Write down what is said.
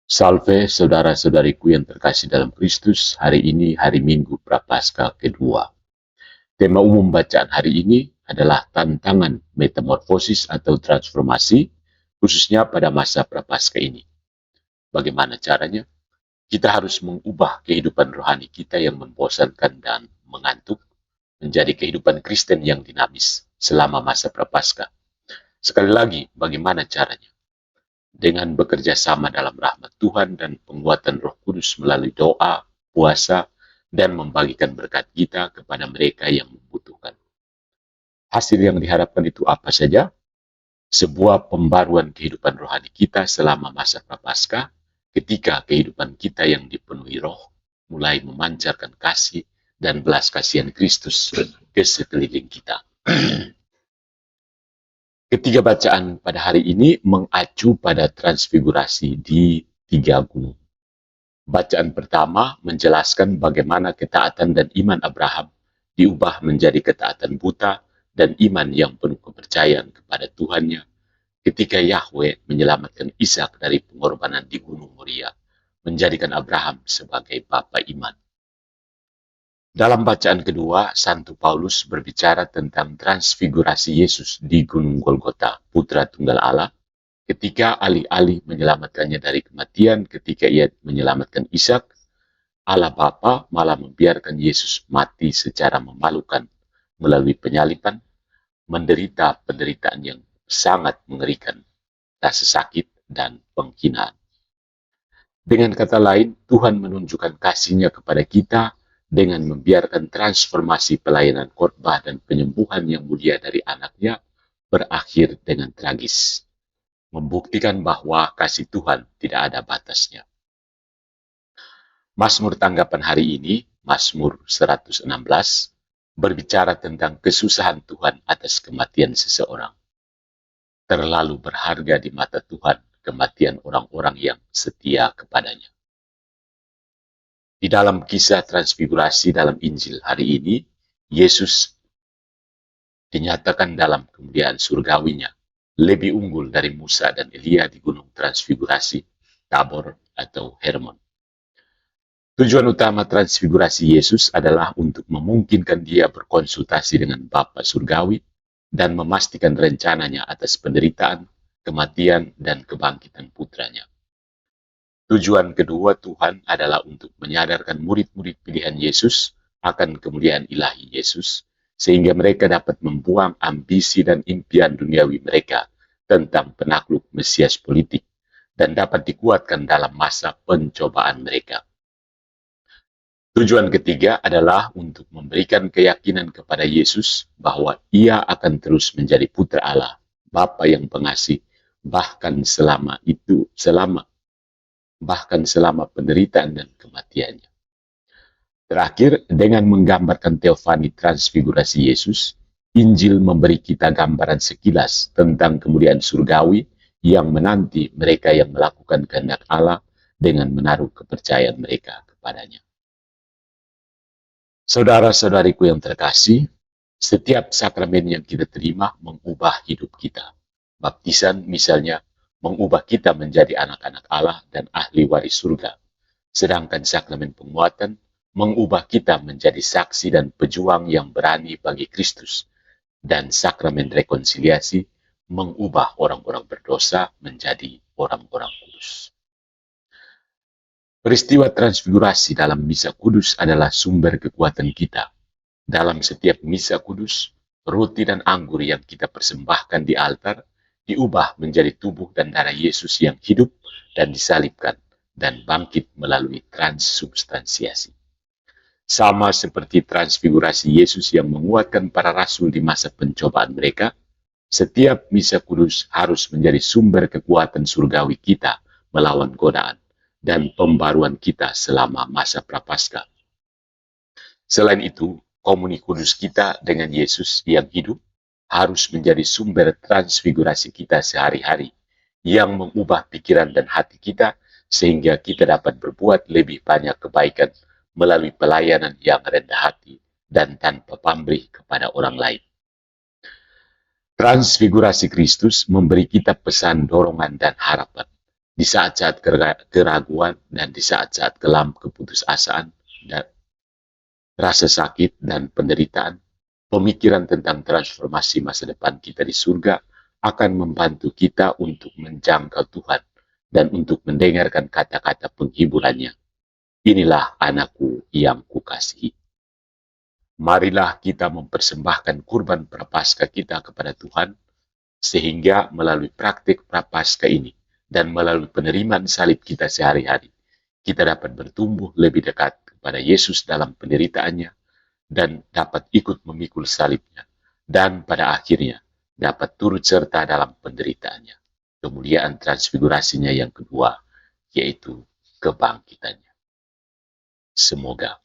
Salve saudara-saudariku yang terkasih dalam Kristus, hari ini hari Minggu Prapaskah kedua. Tema umum bacaan hari ini adalah tantangan metamorfosis atau transformasi, khususnya pada masa Prapaskah ini. Bagaimana caranya? Kita harus mengubah kehidupan rohani kita yang membosankan dan mengantuk menjadi kehidupan Kristen yang dinamis selama masa Prapaskah. Sekali lagi, bagaimana caranya? Dengan bekerja sama dalam rahmat Tuhan dan penguatan Roh Kudus melalui doa, puasa, dan membagikan berkat kita kepada mereka yang membutuhkan. Hasil yang diharapkan itu apa saja? Sebuah pembaruan kehidupan rohani kita selama masa Prapaskah, ketika kehidupan kita yang dipenuhi roh mulai memancarkan kasih dan belas kasihan Kristus ke sekeliling kita. Ketiga bacaan pada hari ini mengacu pada transfigurasi di tiga gunung. Bacaan pertama menjelaskan bagaimana ketaatan dan iman Abraham diubah menjadi ketaatan buta dan iman yang penuh kepercayaan kepada Tuhannya ketika Yahweh menyelamatkan Ishak dari pengorbanan di Gunung Moria, menjadikan Abraham sebagai bapa iman. Dalam bacaan kedua, Santo Paulus berbicara tentang transfigurasi Yesus di Gunung Golgota, Putra Tunggal Allah, ketika alih-alih menyelamatkannya dari kematian, ketika ia menyelamatkan Ishak, Allah Bapa malah membiarkan Yesus mati secara memalukan melalui penyaliban, menderita penderitaan yang sangat mengerikan, rasa sakit dan penghinaan. Dengan kata lain, Tuhan menunjukkan kasih-Nya kepada kita dengan membiarkan transformasi pelayanan khotbah dan penyembuhan yang mulia dari anaknya berakhir dengan tragis, membuktikan bahwa kasih Tuhan tidak ada batasnya. Mazmur tanggapan hari ini, Mazmur 116, berbicara tentang kesusahan Tuhan atas kematian seseorang. Terlalu berharga di mata Tuhan kematian orang-orang yang setia kepadanya. Di dalam kisah transfigurasi dalam Injil hari ini, Yesus dinyatakan dalam kemuliaan surgawinya lebih unggul dari Musa dan Elia di gunung transfigurasi, Tabor atau Hermon. Tujuan utama transfigurasi Yesus adalah untuk memungkinkan dia berkonsultasi dengan Bapa Surgawi dan memastikan rencananya atas penderitaan, kematian, dan kebangkitan putranya. Tujuan kedua Tuhan adalah untuk menyadarkan murid-murid pilihan Yesus akan kemuliaan ilahi Yesus, sehingga mereka dapat membuang ambisi dan impian duniawi mereka tentang penakluk Mesias politik dan dapat dikuatkan dalam masa pencobaan mereka. Tujuan ketiga adalah untuk memberikan keyakinan kepada Yesus bahwa ia akan terus menjadi putra Allah, Bapa yang pengasih, bahkan selama penderitaan dan kematiannya. Terakhir, dengan menggambarkan teofani transfigurasi Yesus, Injil memberi kita gambaran sekilas tentang kemuliaan surgawi yang menanti mereka yang melakukan kehendak Allah dengan menaruh kepercayaan mereka kepadanya. Saudara-saudariku yang terkasih, setiap sakramen yang kita terima mengubah hidup kita. Baptisan misalnya mengubah kita menjadi anak-anak Allah dan ahli waris surga. Sedangkan sakramen penguatan mengubah kita menjadi saksi dan pejuang yang berani bagi Kristus. Dan sakramen rekonsiliasi mengubah orang-orang berdosa menjadi orang-orang kudus. Peristiwa transfigurasi dalam Misa Kudus adalah sumber kekuatan kita. Dalam setiap Misa Kudus, roti dan anggur yang kita persembahkan di altar diubah menjadi tubuh dan darah Yesus yang hidup dan disalibkan dan bangkit melalui transubstansiasi. Sama seperti transfigurasi Yesus yang menguatkan para rasul di masa pencobaan mereka, setiap Misa Kudus harus menjadi sumber kekuatan surgawi kita melawan godaan dan pembaruan kita selama masa Prapaskah. Selain itu, komuni kudus kita dengan Yesus yang hidup harus menjadi sumber transfigurasi kita sehari-hari yang mengubah pikiran dan hati kita sehingga kita dapat berbuat lebih banyak kebaikan melalui pelayanan yang rendah hati dan tanpa pamrih kepada orang lain. Transfigurasi Kristus memberi kita pesan dorongan dan harapan di saat-saat keraguan dan di saat-saat kelam keputusasaan dan rasa sakit dan penderitaan, pemikiran tentang transformasi masa depan kita di surga akan membantu kita untuk menjangkau Tuhan dan untuk mendengarkan kata-kata penghiburannya. Inilah anakku yang kukasihi. Marilah kita mempersembahkan kurban prapaskah kita kepada Tuhan, sehingga melalui praktik prapaskah ini dan melalui penerimaan salib kita sehari-hari, kita dapat bertumbuh lebih dekat kepada Yesus dalam penderitaannya dan dapat ikut memikul salibnya, dan pada akhirnya dapat turut serta dalam penderitaannya. Kemuliaan transfigurasinya yang kedua, yaitu kebangkitannya. Semoga